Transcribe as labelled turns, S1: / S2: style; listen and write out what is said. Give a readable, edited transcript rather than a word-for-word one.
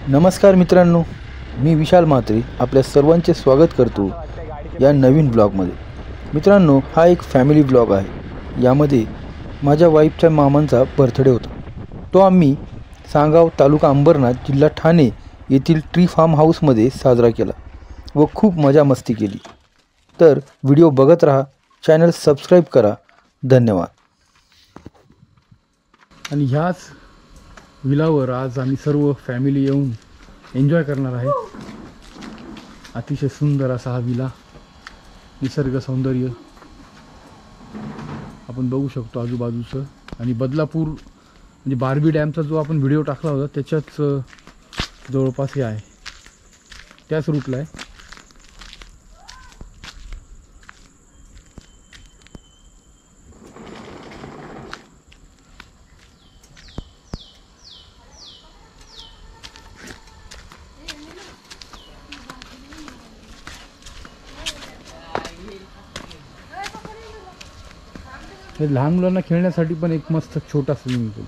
S1: नमस्कार मित्रांनो, मी विशाल म्हात्रे आपल्या सर्वांचे स्वागत करतो या नवीन ब्लॉगमध्ये। मित्रांनो, हा एक फॅमिली ब्लॉग आहे। यामध्ये माझ्या वाईफच्या मामांचा बर्थडे होता। तो आम्ही सांगाव तालुका अंबरनाथ जिल्हा ठाणे येथील ट्री फार्म हाऊसमध्ये साजरा केला व खूप मजा मस्ती केली। तर व्हिडिओ बघत राहा, चॅनल सबस्क्राईब करा। धन्यवाद। आणि ह्याच विलावर आज आम्ही सर्व फॅमिली येऊन एन्जॉय करणार आहे। अतिशय सुंदर असा हा विला, निसर्ग सौंदर्य आपण बघू शकतो आजूबाजूचं। आणि बदलापूर म्हणजे बारबी डॅमचा जो आपण व्हिडिओ टाकला होता त्याच्याच जवळपास हे आहे, त्याच रूटला आहे। हे लहान मुलांना खेळण्यासाठी पण एक मस्त छोटा स्विमिंग पूल।